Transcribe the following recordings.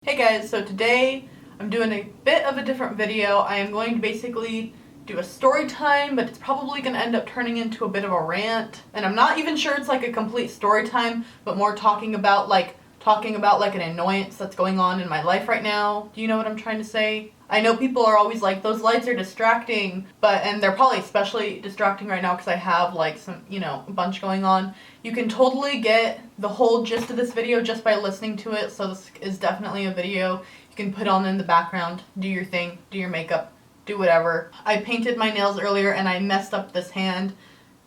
Hey guys, so today I'm doing a bit of a different video. I am going to basically do a story time, but it's probably going to end up turning into a bit of a rant. And I'm not even sure it's like a complete story time, but more talking about like an annoyance that's going on in my life right now. Do you know what I'm trying to say? I know people are always like, those lights are distracting, and they're probably especially distracting right now because I have like some, a bunch going on. You can totally get the whole gist of this video just by listening to it, so this is definitely a video you can put on in the background, do your thing, do your makeup, do whatever. I painted my nails earlier and I messed up this hand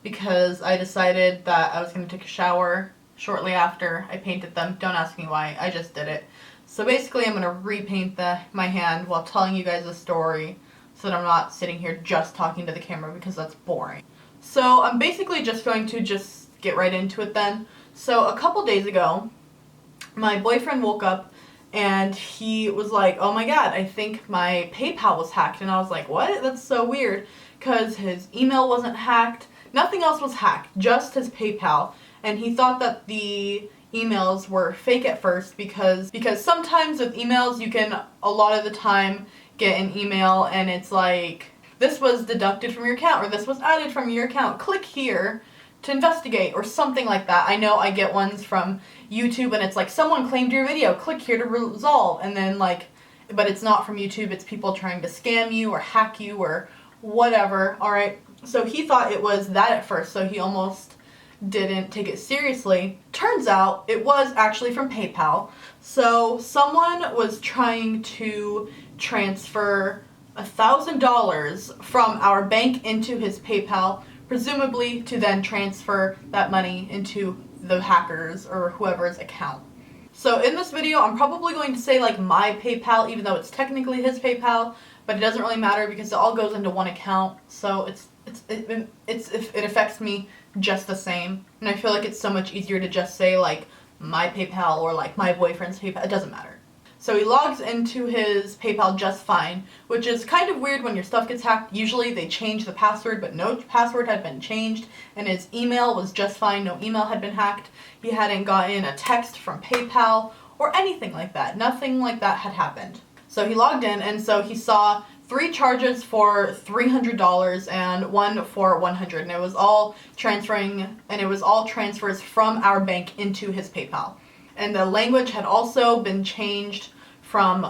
because I decided that I was going to take a shower shortly after I painted them. Don't ask me why, I just did it. So basically I'm going to repaint my hand while telling you guys a story so that I'm not sitting here just talking to the camera because that's boring. So I'm basically just going to get right into it then. So a couple days ago, my boyfriend woke up and he was like, oh my god, I think my PayPal was hacked. And I was like, what? That's so weird, because his email wasn't hacked. Nothing else was hacked, just his PayPal. And he thought that the emails were fake at first because sometimes with emails you can a lot of the time get an email and it's like, this was deducted from your account or this was added from your account. Click here to investigate or something like that. I know I get ones from YouTube and it's like, someone claimed your video, click here to resolve, and then like, but it's not from YouTube, it's people trying to scam you or hack you or whatever. Alright, so he thought it was that at first, so he almost didn't take it seriously. Turns out it was actually from PayPal. So someone was trying to transfer $1,000 from our bank into his PayPal, presumably to then transfer that money into the hackers or whoever's account. So in this video, I'm probably going to say like my PayPal, even though it's technically his PayPal, but it doesn't really matter because it all goes into one account. So it affects me just the same. And I feel like it's so much easier to just say like my PayPal or like my boyfriend's PayPal. It doesn't matter. So he logs into his PayPal just fine, which is kind of weird when your stuff gets hacked. Usually they change the password, but no password had been changed, and his email was just fine. No email had been hacked. He hadn't gotten a text from PayPal or anything like that. Nothing like that had happened. So he logged in, and so he saw 3 charges for $300 and 1 for $100, and it was all transfers from our bank into his PayPal. And the language had also been changed from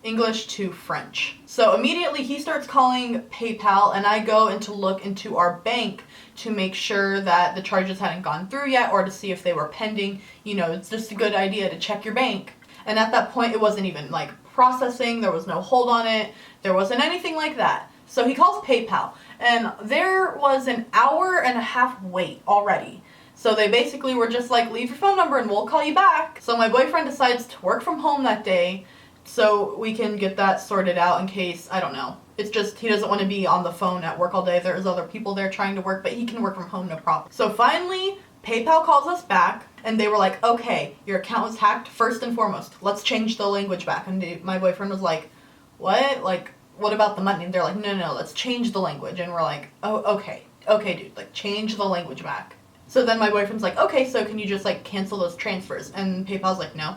English to French. So immediately he starts calling PayPal, and I go to look into our bank to make sure that the charges hadn't gone through yet or to see if they were pending. It's just a good idea to check your bank. And at that point it wasn't even like processing, there was no hold on it, there wasn't anything like that. So he calls PayPal, and there was an hour-and-a-half wait already. So they basically were just like, leave your phone number and we'll call you back. So my boyfriend decides to work from home that day so we can get that sorted out in case, I don't know. It's just he doesn't want to be on the phone at work all day. There's other people there trying to work, but he can work from home no problem. So finally, PayPal calls us back and they were like, okay, your account was hacked first and foremost. Let's change the language back. And my boyfriend was like, what? Like, what about the money? And they're like, no, let's change the language. And we're like, oh, okay, dude, like change the language back. So then my boyfriend's like, okay, so can you just like cancel those transfers? And PayPal's like, no,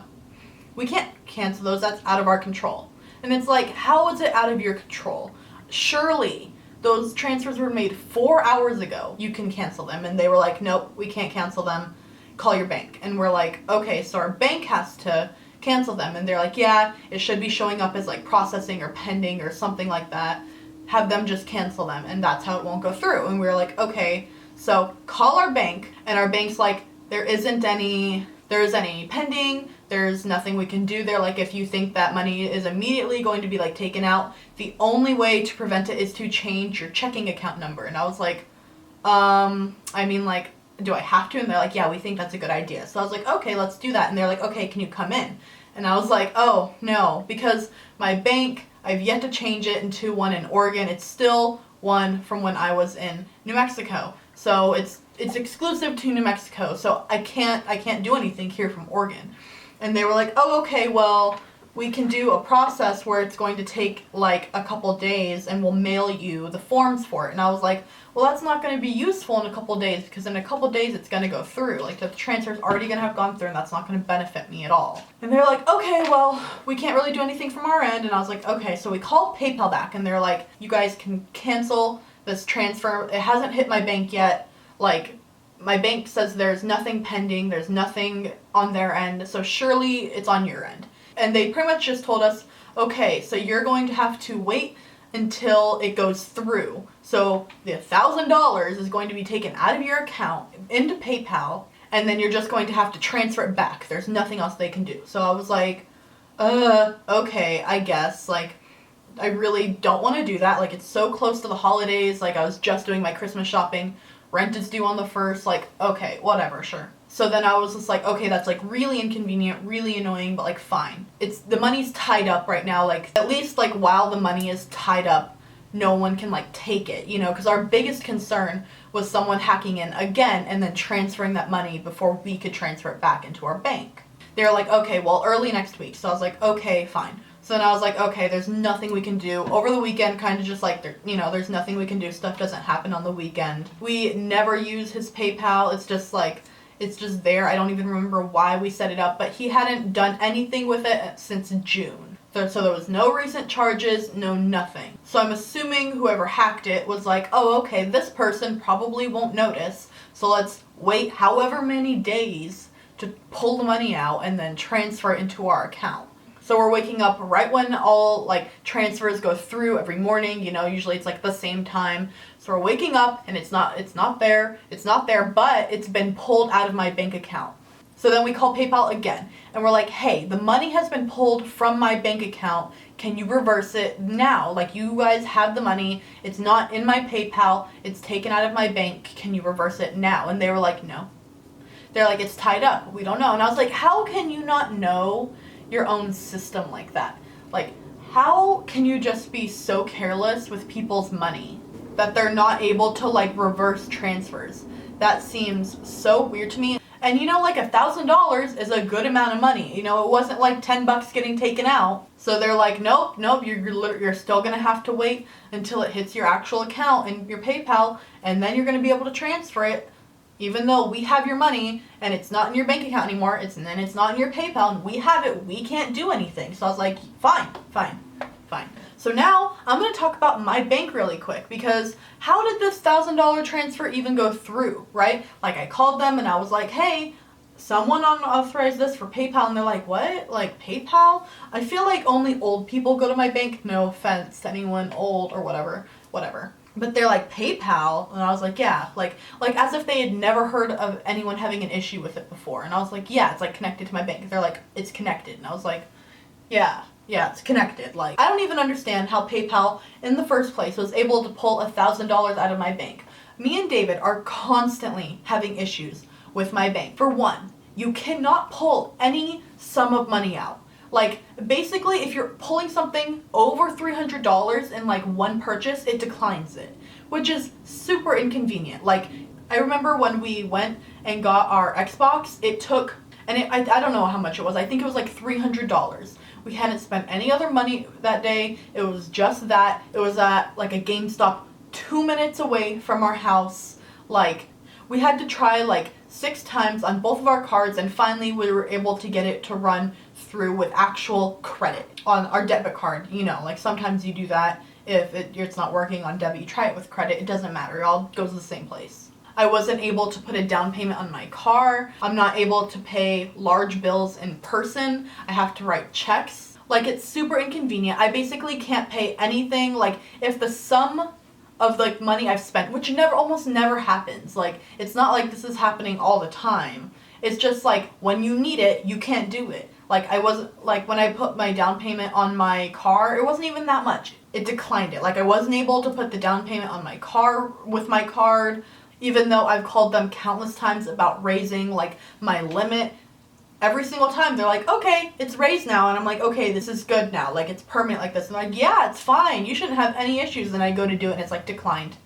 we can't cancel those, that's out of our control. And it's like, how is it out of your control? Surely those transfers were made 4 hours ago. You can cancel them. And they were like, nope, we can't cancel them. Call your bank. And we're like, okay, so our bank has to cancel them. And they're like, yeah, it should be showing up as like processing or pending or something like that. Have them just cancel them, and that's how it won't go through. And we're like, okay, so call our bank, and our bank's like, there isn't any pending, there's nothing we can do. They're like, if you think that money is immediately going to be like taken out, the only way to prevent it is to change your checking account number. And I was like, I mean, like, do I have to? And they're like, yeah, we think that's a good idea. So I was like, okay, let's do that. And they're like, okay, can you come in? And I was like, oh, no, because my bank, I've yet to change it into one in Oregon. It's still one from when I was in New Mexico. So it's exclusive to New Mexico. So I can't do anything here from Oregon. And they were like, oh, okay, well, we can do a process where it's going to take like a couple days and we'll mail you the forms for it. And I was like, well, that's not going to be useful in a couple days because in a couple days it's going to go through. Like the transfer's already going to have gone through and that's not going to benefit me at all. And they're like, okay, well, we can't really do anything from our end. And I was like, okay, so we called PayPal back and they're like, you guys can cancel this transfer. It hasn't hit my bank yet. Like, my bank says there's nothing pending, there's nothing on their end, so surely it's on your end. And they pretty much just told us, okay, so you're going to have to wait until it goes through. So the $1,000 is going to be taken out of your account into PayPal, and then you're just going to have to transfer it back. There's nothing else they can do. So I was like, okay, I guess. Like, I really don't want to do that. Like, it's so close to the holidays. Like, I was just doing my Christmas shopping. Rent is due on the 1st, like, okay, whatever, sure. So then I was just like, okay, that's like really inconvenient, really annoying, but like fine. The money's tied up right now, like at least like while the money is tied up, no one can like take it, you know, because our biggest concern was someone hacking in again and then transferring that money before we could transfer it back into our bank. They were like, okay, well, early next week. So I was like, okay, fine. So then I was like, okay, there's nothing we can do. Over the weekend, kind of just like, there's nothing we can do. Stuff doesn't happen on the weekend. We never use his PayPal. It's just like, it's just there. I don't even remember why we set it up, but he hadn't done anything with it since June. So there was no recent charges, no nothing. So I'm assuming whoever hacked it was like, oh, okay, this person probably won't notice. So let's wait however many days to pull the money out and then transfer it into our account. So we're waking up right when all like transfers go through every morning, usually it's like the same time. So we're waking up and it's not there, but it's been pulled out of my bank account. So then we call PayPal again and we're like, hey, the money has been pulled from my bank account. Can you reverse it now? Like, you guys have the money. It's not in my PayPal. It's taken out of my bank. Can you reverse it now? And they were like, no. They're like, it's tied up. We don't know. And I was like, how can you not know your own system like that? Like, how can you just be so careless with people's money that they're not able to like reverse transfers? That seems so weird to me. And like $1,000 is a good amount of money. It wasn't like $10 getting taken out. So they're like, nope, you're still gonna have to wait until it hits your actual account and your PayPal, and then you're gonna be able to transfer it. Even though we have your money and it's not in your bank account anymore, it's not in your PayPal and we have it, we can't do anything. So I was like, fine. So now I'm going to talk about my bank really quick, because how did this $1,000 transfer even go through, right? Like, I called them and I was like, hey, someone unauthorized this for PayPal, and they're like, what? Like, PayPal? I feel like only old people go to my bank. No offense to anyone old or whatever. But they're like, PayPal? And I was like, yeah. Like as if they had never heard of anyone having an issue with it before. And I was like, yeah, it's like connected to my bank. They're like, it's connected. And I was like, yeah, it's connected. Like, I don't even understand how PayPal in the first place was able to pull $1,000 out of my bank. Me and David are constantly having issues with my bank. For one, you cannot pull any sum of money out. Like, basically, if you're pulling something over $300 in, like, one purchase, it declines it, which is super inconvenient. Like, I remember when we went and got our Xbox, it took, and I don't know how much it was. I think it was, like, $300. We hadn't spent any other money that day. It was just that. It was at, like, a GameStop 2 minutes away from our house. Like, we had to try, like, 6 times on both of our cards, and finally we were able to get it to run through with actual credit on our debit card. Like, sometimes you do that if it's not working on debit. You try it with credit. It doesn't matter. It all goes to the same place. I wasn't able to put a down payment on my car. I'm not able to pay large bills in person. I have to write checks. Like, it's super inconvenient. I basically can't pay anything. Like, if the sum of like money I've spent, which almost never happens. Like, it's not like this is happening all the time. It's just like when you need it, you can't do it. Like, when I put my down payment on my car, it wasn't even that much. It declined it. Like, I wasn't able to put the down payment on my car with my card, even though I've called them countless times about raising like my limit. Every single time they're like, okay, it's raised now. And I'm like, okay, this is good now. Like, it's permanent like this. And they're like, yeah, it's fine. You shouldn't have any issues. And I go to do it and it's like declined.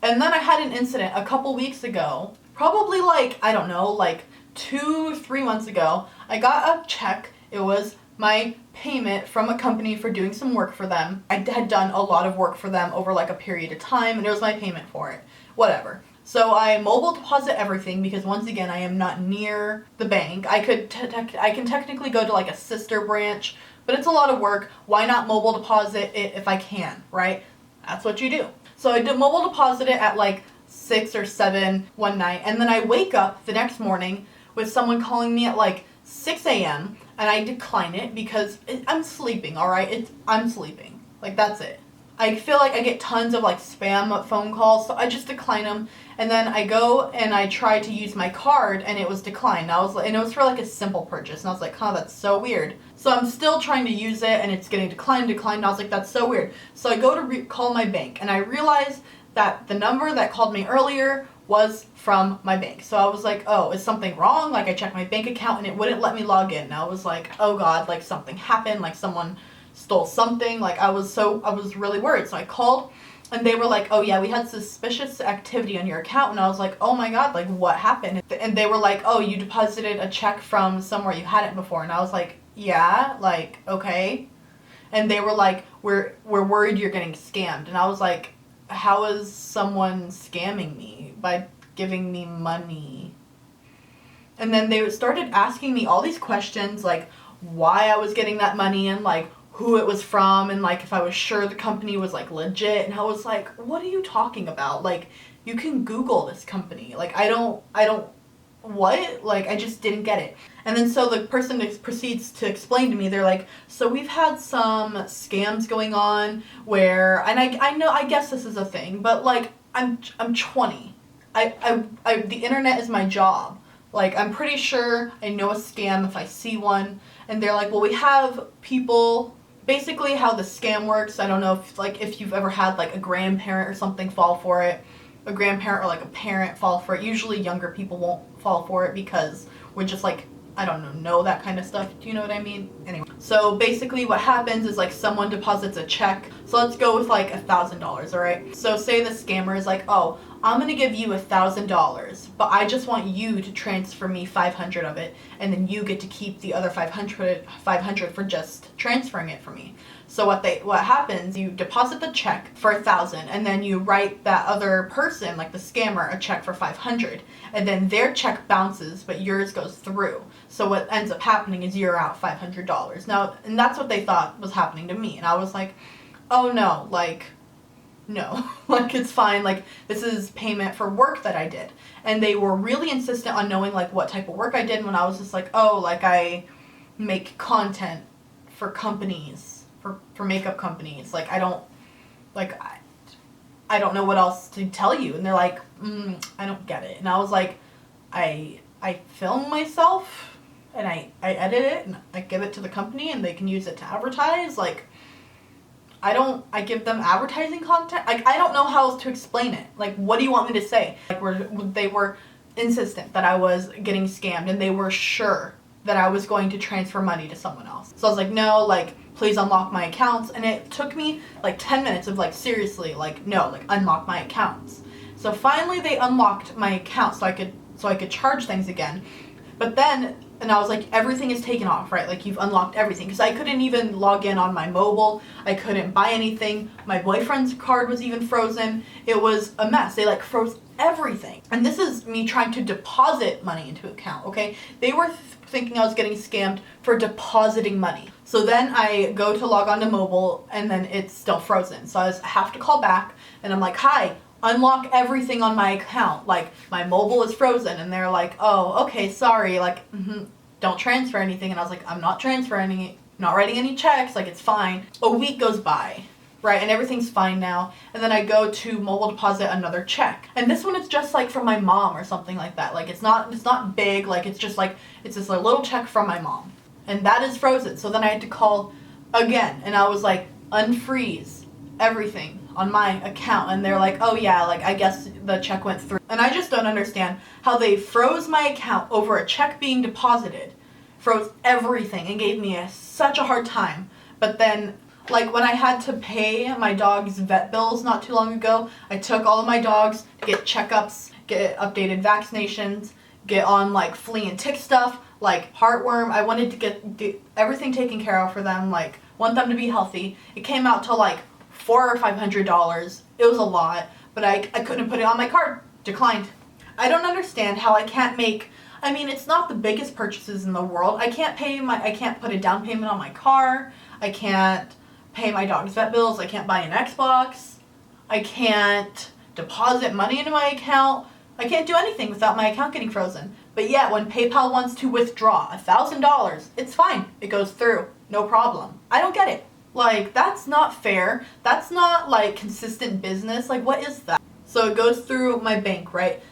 And then I had an incident a couple weeks ago, probably like, I don't know, like 2-3 months ago. I got a check. It was my payment from a company for doing some work for them. I had done a lot of work for them over like a period of time, and it was my payment for it. Whatever. So I mobile deposit everything because once again, I am not near the bank. I can technically go to like a sister branch, but it's a lot of work. Why not mobile deposit it if I can, right? That's what you do. So I did mobile deposit it at like 6 or 7 one night, and then I wake up the next morning with someone calling me at like 6 a.m. and I decline it because I'm sleeping, alright? I'm sleeping. Like, that's it. I feel like I get tons of like spam phone calls, so I just decline them. And then I go and I try to use my card, and it was declined. And it was for like a simple purchase, and I was like, huh, that's so weird. So I'm still trying to use it, and it's getting declined. And I was like, that's so weird. So I go to call my bank, and I realize that the number that called me earlier was from my bank. So I was like, oh, is something wrong? Like, I checked my bank account and it wouldn't let me log in. And I was like, oh God, like something happened, like someone stole something. Like I was really worried. So I called, and they were like, oh yeah, we had suspicious activity on your account. And I was like, oh my God, like what happened? And they were like, oh, you deposited a check from somewhere you hadn't before. And I was like, yeah, like, okay. And they were like, we're worried you're getting scammed. And I was like, how is someone scamming me by giving me money? And then they started asking me all these questions, like why I was getting that money and like who it was from and like if I was sure the company was like legit. And I was like, what are you talking about? Like, you can Google this company. Like, I don't what? Like, I just didn't get it. And then so the person proceeds to explain to me, they're like, so we've had some scams going on where, and I know, I guess this is a thing, but like, I'm 20. The internet is my job. Like, I'm pretty sure I know a scam if I see one. And they're like, well, we have people, basically how the scam works. I don't know if you've ever had like a grandparent or something fall for it. A grandparent or like a parent fall for it. Usually younger people won't fall for it because we're just like, I don't know that kind of stuff. Do you know what I mean? Anyway. So basically what happens is like someone deposits a check. So let's go with like $1,000, alright? So say the scammer is like, oh, I'm gonna give you $1,000, but I just want you to transfer me 500 of it, and then you get to keep the other 500 for just transferring it for me. So what happens, you deposit the check for 1,000, and then you write that other person, like the scammer, a check for 500, and then their check bounces, but yours goes through. So what ends up happening is you're out $500. Now, and that's what they thought was happening to me, and I was like, oh no, like, no, like it's fine, like this is payment for work that I did. And they were really insistent on knowing like what type of work I did, when I was just like, oh, like I make content for companies. For makeup companies. Like, I don't know what else to tell you. And they're like, I don't get it. And I was like, I film myself and I edit it and I give it to the company and they can use it to advertise. Like, I give them advertising content. Like, I don't know how else to explain it. Like, what do you want me to say? Like, they were insistent that I was getting scammed, and they were sure that I was going to transfer money to someone else. So I was like, no, like, please unlock my accounts. And it took me like 10 minutes of like, seriously, like, no, like, unlock my accounts. So finally they unlocked my account so I could charge things again. But then, and I was like, everything is taken off, right? Like, you've unlocked everything. Because I couldn't even log in on my mobile. I couldn't buy anything. My boyfriend's card was even frozen. It was a mess. They like froze everything. And this is me trying to deposit money into account, okay? They were thinking I was getting scammed for depositing money. So then I go to log on to mobile, and then it's still frozen. So I have to call back, and I'm like, hi, unlock everything on my account. Like, my mobile is frozen. And they're like, oh, okay, sorry. Like, don't transfer anything. And I was like, I'm not transferring it, not writing any checks. Like, it's fine. A week goes by, right? And everything's fine now. And then I go to mobile deposit another check. And this one is just like from my mom or something like that. Like, it's not big. Like, it's just like, it's just a little check from my mom. And that is frozen. So then I had to call again. And I was like, unfreeze everything on my account. And they're like, oh yeah, like, I guess the check went through. And I just don't understand how they froze my account over a check being deposited, froze everything, and gave me such a hard time. But then, like, when I had to pay my dog's vet bills not too long ago, I took all of my dogs to get checkups, get updated vaccinations, get on like flea and tick stuff. like heartworm. I wanted to do everything taken care of for them, like want them to be healthy. It came out to like $400 or $500. It was a lot, but I couldn't put it on my card. Declined. I don't understand how I can't make, I mean, it's not the biggest purchases in the world. I can't put a down payment on my car. I can't pay my dog's vet bills. I can't buy an Xbox. I can't deposit money into my account. I can't do anything without my account getting frozen. But yet, when PayPal wants to withdraw $1,000, it's fine. It goes through. No problem. I don't get it. Like, that's not fair. That's not, like, consistent business. Like, what is that? So it goes through my bank, right?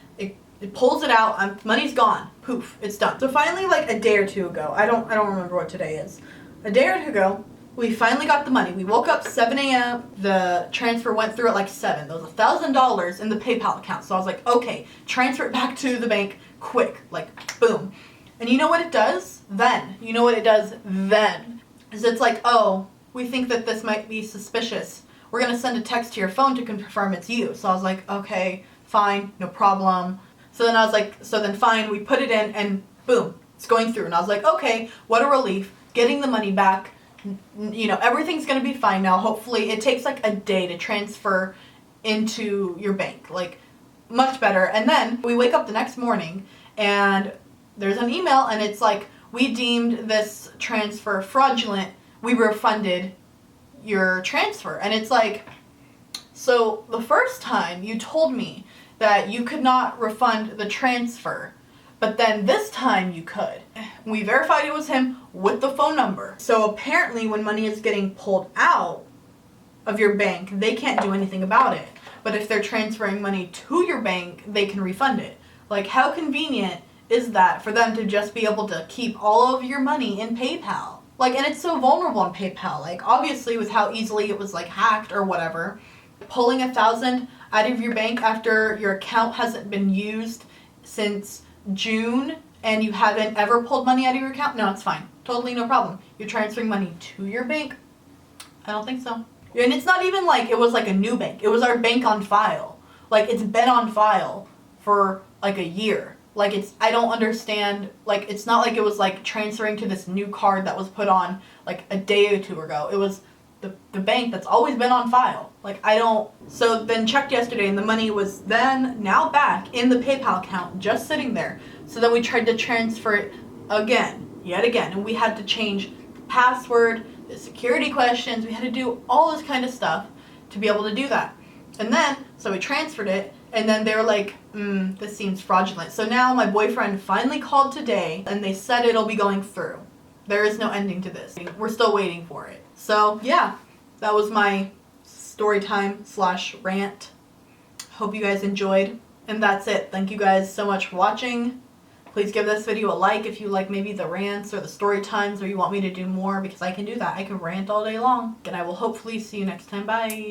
It pulls it out. Money's gone. Poof. It's done. So finally, like, a day or two ago, I don't remember what today is. A day or two ago, we finally got the money. We woke up 7 a.m. The transfer went through at like 7. There was $1,000 in the PayPal account. So I was like, okay, transfer it back to the bank quick. Like, boom. And you know what it does then? You know what it does then? Is it's like, oh, we think that this might be suspicious. We're going to send a text to your phone to confirm it's you. So I was like, okay, fine, no problem. So then I was like, fine, we put it in and boom, it's going through. And I was like, okay, what a relief. Getting the money back. You know, everything's going to be fine now. Hopefully, it takes like a day to transfer into your bank. Like, much better. And then we wake up the next morning and there's an email and it's like, we deemed this transfer fraudulent. We refunded your transfer. And it's like, so the first time you told me that you could not refund the transfer, but then this time you could. We verified it was him with the phone number. So apparently when money is getting pulled out of your bank, they can't do anything about it. But if they're transferring money to your bank, they can refund it. Like, how convenient is that for them to just be able to keep all of your money in PayPal? Like, and it's so vulnerable in PayPal. Like, obviously with how easily it was like hacked or whatever, pulling $1,000 out of your bank after your account hasn't been used since June and you haven't ever pulled money out of your account? No, it's fine. Totally no problem. You're transferring money to your bank? I don't think so. And it's not even like it was like a new bank. It was our bank on file. Like, it's been on file for like a year. Like, I don't understand. Like, it's not like it was like transferring to this new card that was put on like a day or two ago. It was the bank that's always been on file. Like, so then checked yesterday and the money was then now back in the PayPal account, just sitting there. So then we tried to transfer it yet again, and we had to change the password, the security questions, we had to do all this kind of stuff to be able to do that. And then, so we transferred it, and then they were like, this seems fraudulent. So now my boyfriend finally called today, and they said it'll be going through. There is no ending to this. We're still waiting for it. So yeah, that was my story time / rant. Hope you guys enjoyed. And that's it. Thank you guys so much for watching. Please give this video a like if you like maybe the rants or the story times or you want me to do more, because I can do that. I can rant all day long. And I will hopefully see you next time. Bye.